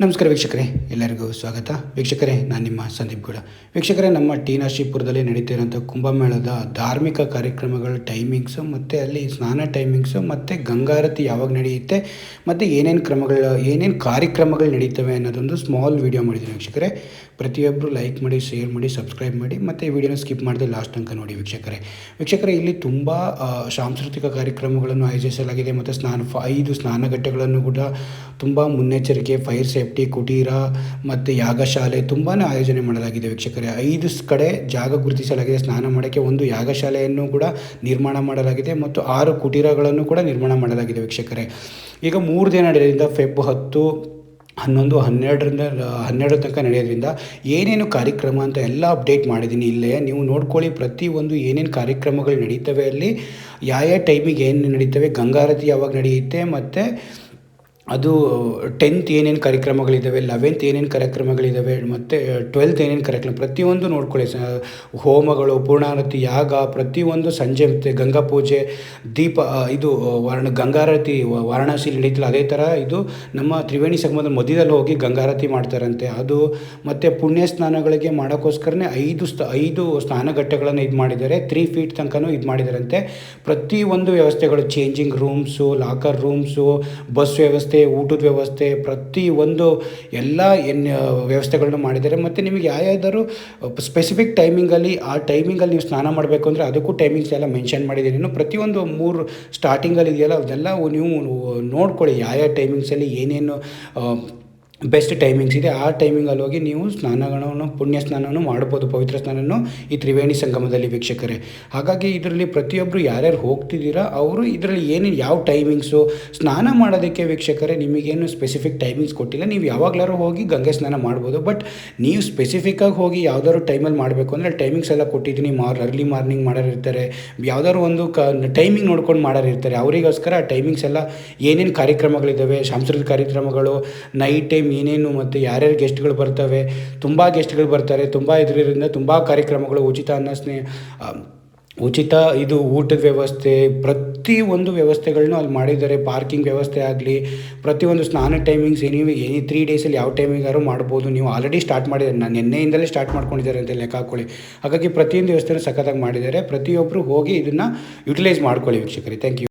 ನಮಸ್ಕಾರ ವೀಕ್ಷಕರೇ, ಎಲ್ಲರಿಗೂ ಸ್ವಾಗತ. ವೀಕ್ಷಕರೇ, ನಾನು ನಿಮ್ಮ ಸಂದೀಪ್ ಗೌಡ. ವೀಕ್ಷಕರೇ, ನಮ್ಮ ಟಿ ನರಸೀಪುರದಲ್ಲಿ ನಡೀತಿರೋಂಥ ಕುಂಭಮೇಳದ ಧಾರ್ಮಿಕ ಕಾರ್ಯಕ್ರಮಗಳ ಟೈಮಿಂಗ್ಸು ಮತ್ತು ಅಲ್ಲಿ ಸ್ನಾನ ಟೈಮಿಂಗ್ಸು ಮತ್ತು ಗಂಗಾರತಿ ಯಾವಾಗ ನಡೆಯುತ್ತೆ ಮತ್ತು ಏನೇನು ಕಾರ್ಯಕ್ರಮಗಳು ನಡೀತವೆ ಅನ್ನೋದೊಂದು ಸ್ಮಾಲ್ ವೀಡಿಯೋ ಮಾಡಿದ್ದೀನಿ ವೀಕ್ಷಕರೇ. ಪ್ರತಿಯೊಬ್ಬರು ಲೈಕ್ ಮಾಡಿ, ಶೇರ್ ಮಾಡಿ, ಸಬ್ಸ್ಕ್ರೈಬ್ ಮಾಡಿ ಮತ್ತು ಈ ವಿಡಿಯೋನ ಸ್ಕಿಪ್ ಮಾಡದೆ ಲಾಸ್ಟ್ ತನಕ ನೋಡಿ ವೀಕ್ಷಕರೇ. ಇಲ್ಲಿ ತುಂಬ ಸಾಂಸ್ಕೃತಿಕ ಕಾರ್ಯಕ್ರಮಗಳನ್ನು ಆಯೋಜಿಸಲಾಗಿದೆ ಮತ್ತು 5 ಸ್ನಾನಘಟ್ಟಗಳನ್ನು ಕೂಡ ತುಂಬ ಮುನ್ನೆಚ್ಚರಿಕೆ, ಫೈರ್ ಸೇಫ್ಟಿ, ಕುಟೀರ ಮತ್ತು ಯಾಗಶಾಲೆ ತುಂಬಾ ಆಯೋಜನೆ ಮಾಡಲಾಗಿದೆ ವೀಕ್ಷಕರೇ. 5 ಕಡೆ ಜಾಗ ಗುರುತಿಸಲಾಗಿದೆ ಸ್ನಾನ ಮಾಡೋಕ್ಕೆ. ಒಂದು ಯಾಗಶಾಲೆಯನ್ನು ಕೂಡ ನಿರ್ಮಾಣ ಮಾಡಲಾಗಿದೆ ಮತ್ತು 6 ಕುಟೀರಗಳನ್ನು ಕೂಡ ನಿರ್ಮಾಣ ಮಾಡಲಾಗಿದೆ ವೀಕ್ಷಕರೇ. ಈಗ 3 ದಿನ ನಡೆಯೋದ್ರಿಂದ ಫೆಬ್ 10, 11, 12 ತನಕ ನಡೆಯೋದ್ರಿಂದ ಏನೇನು ಕಾರ್ಯಕ್ರಮ ಅಂತ ಎಲ್ಲ ಅಪ್ಡೇಟ್ ಮಾಡಿದ್ದೀನಿ ಇಲ್ಲೇ. ನೀವು ನೋಡ್ಕೊಳ್ಳಿ, ಪ್ರತಿಯೊಂದು ಏನೇನು ಕಾರ್ಯಕ್ರಮಗಳು ನಡೀತವೆ, ಅಲ್ಲಿ ಯಾವ ಟೈಮಿಗೆ ಏನು ನಡೀತವೆ, ಗಂಗಾರತಿ ಯಾವಾಗ ನಡೆಯುತ್ತೆ ಮತ್ತು ಅದು 10th ಏನೇನು ಕಾರ್ಯಕ್ರಮಗಳಿದ್ದಾವೆ, 11th ಏನೇನು ಕಾರ್ಯಕ್ರಮಗಳಿದ್ದಾವೆ ಮತ್ತು 12th ಏನೇನು ಕಾರ್ಯಕ್ರಮ ಪ್ರತಿಯೊಂದು ನೋಡ್ಕೊಳ್ಳಿ. ಹೋಮಗಳು, ಪೂರ್ಣಾರತಿ, ಯಾಗ, ಪ್ರತಿಯೊಂದು ಸಂಜೆ ಮತ್ತು ಗಂಗಾ ಪೂಜೆ, ದೀಪ, ಇದು ಗಂಗಾರತಿ ವಾರಣಾಸಿಲಿ ನಡೀತಿಲ್ಲ, ಅದೇ ಥರ ಇದು ನಮ್ಮ ತ್ರಿವೇಣಿ ಸಂಗಮದ ಮಧ್ಯದಲ್ಲಿ ಹೋಗಿ ಗಂಗಾರತಿ ಮಾಡ್ತಾರಂತೆ. ಅದು ಮತ್ತು ಪುಣ್ಯ ಸ್ನಾನಗಳಿಗೆ ಮಾಡೋಕ್ಕೋಸ್ಕರನೇ 5 ಸ್ನಾನಘಟ್ಟಗಳನ್ನು ಇದು ಮಾಡಿದ್ದಾರೆ. 3 feet ತನಕನೂ ಇದು ಮಾಡಿದಾರಂತೆ. ಪ್ರತಿಯೊಂದು ವ್ಯವಸ್ಥೆಗಳು, changing rooms, locker rooms, bus ವ್ಯವಸ್ಥೆ, ಊಟದ ವ್ಯವಸ್ಥೆ, ಪ್ರತಿಯೊಂದು ಎಲ್ಲ ವ್ಯವಸ್ಥೆಗಳನ್ನು ಮಾಡಿದ್ದಾರೆ. ಮತ್ತು ನಿಮಗೆ ಯಾವ್ದಾದ್ರು ಸ್ಪೆಸಿಫಿಕ್ ಟೈಮಿಂಗಲ್ಲಿ ಆ ಟೈಮಿಂಗಲ್ಲಿ ನೀವು ಸ್ನಾನ ಮಾಡಬೇಕು ಅಂದರೆ ಅದಕ್ಕೂ ಟೈಮಿಂಗ್ಸ್ ಎಲ್ಲ ಮೆನ್ಷನ್ ಮಾಡಿದ್ದೀನಿ. ಇನ್ನು ಪ್ರತಿಯೊಂದು 3 ಸ್ಟಾರ್ಟಿಂಗಲ್ಲಿ ಇದೆಯಲ್ಲ, ಅದೆಲ್ಲ ನೀವು ನೋಡ್ಕೊಳ್ಳಿ ಯಾವ ಟೈಮಿಂಗ್ಸಲ್ಲಿ ಏನೇನು ಬೆಸ್ಟ್ ಟೈಮಿಂಗ್ಸ್ ಇದೆ. ಆ ಟೈಮಿಂಗಲ್ಲಿ ಹೋಗಿ ನೀವು ಪುಣ್ಯ ಸ್ನಾನವನ್ನು ಮಾಡ್ಬೋದು, ಪವಿತ್ರ ಸ್ನಾನವನ್ನು ಈ ತ್ರಿವೇಣಿ ಸಂಗಮದಲ್ಲಿ ವೀಕ್ಷಕರೇ. ಹಾಗಾಗಿ ಇದರಲ್ಲಿ ಪ್ರತಿಯೊಬ್ಬರು ಯಾರ್ಯಾರು ಹೋಗ್ತಿದ್ದೀರಾ ಅವರು ಇದರಲ್ಲಿ ಏನೇನು ಯಾವ ಟೈಮಿಂಗ್ಸು ಸ್ನಾನ ಮಾಡೋದಕ್ಕೆ ವೀಕ್ಷಕರೇ ನಿಮಗೇನು ಸ್ಪೆಸಿಫಿಕ್ ಟೈಮಿಂಗ್ಸ್ ಕೊಟ್ಟಿಲ್ಲ. ನೀವು ಯಾವಾಗಲಾರು ಹೋಗಿ ಗಂಗೆ ಸ್ನಾನ ಮಾಡ್ಬೋದು. ಬಟ್ ನೀವು ಸ್ಪೆಸಿಫಿಕ್ಕಾಗಿ ಹೋಗಿ ಯಾವುದಾದ್ರು ಟೈಮಲ್ಲಿ ಮಾಡಬೇಕು ಅಂದರೆ ಟೈಮಿಂಗ್ಸ್ ಎಲ್ಲ ಕೊಟ್ಟಿದ್ದೀನಿ. ಅರ್ಲಿ ಮಾರ್ನಿಂಗ್ ಮಾಡೋರು ಇರ್ತಾರೆ, ಯಾವುದಾದ್ರು ಒಂದು ಟೈಮಿಂಗ್ ನೋಡ್ಕೊಂಡು ಮಾಡೋರು ಇರ್ತಾರೆ. ಅವರಿಗೋಸ್ಕರ ಆ ಟೈಮಿಂಗ್ಸ್ ಎಲ್ಲ ಏನೇನು ಕಾರ್ಯಕ್ರಮಗಳಿದ್ದಾವೆ, ಸಾಂಸ್ಕೃತಿಕ ಕಾರ್ಯಕ್ರಮಗಳು, ನೈಟ್ ಟೈಮ್ ಏನೇನು ಮತ್ತು ಯಾರ್ಯಾರು ಗೆಸ್ಟ್ಗಳು ಬರ್ತವೆ, ತುಂಬ ಗೆಸ್ಟ್ಗಳು ಬರ್ತಾರೆ, ತುಂಬ ಇದರಿಂದ ತುಂಬ ಕಾರ್ಯಕ್ರಮಗಳು, ಉಚಿತ ಇದು ಊಟದ ವ್ಯವಸ್ಥೆ, ಪ್ರತಿಯೊಂದು ವ್ಯವಸ್ಥೆಗಳನ್ನೂ ಅಲ್ಲಿ ಮಾಡಿದ್ದಾರೆ. ಪಾರ್ಕಿಂಗ್ ವ್ಯವಸ್ಥೆ ಆಗಲಿ, ಪ್ರತಿಯೊಂದು ಸ್ನಾನ ಟೈಮಿಂಗ್ಸ್ ಎನಿ 3 ಡೇಸಲ್ಲಿ ಯಾವ ಟೈಮಿಂಗಾರು ಮಾಡ್ಬೋದು. ನೀವು ಆಲ್ರೆಡಿ ಸ್ಟಾರ್ಟ್ ಮಾಡಿದ್ದಾರೆ, ನಾನು ನಿನ್ನೆಯಿಂದಲೇ ಸ್ಟಾರ್ಟ್ ಮಾಡ್ಕೊಂಡಿದ್ದಾರೆ ಅಂತ ಲೆಕ್ಕ ಹಾಕ್ಕೊಳ್ಳಿ. ಹಾಗಾಗಿ ಪ್ರತಿಯೊಂದು ವ್ಯವಸ್ಥೆನೂ ಸಖತ್ತಾಗಿ ಮಾಡಿದ್ದಾರೆ. ಪ್ರತಿಯೊಬ್ಬರು ಹೋಗಿ ಇದನ್ನು ಯುಟಿಲೈಸ್ ಮಾಡ್ಕೊಳ್ಳಿ ವೀಕ್ಷಕರೇ. Thank you.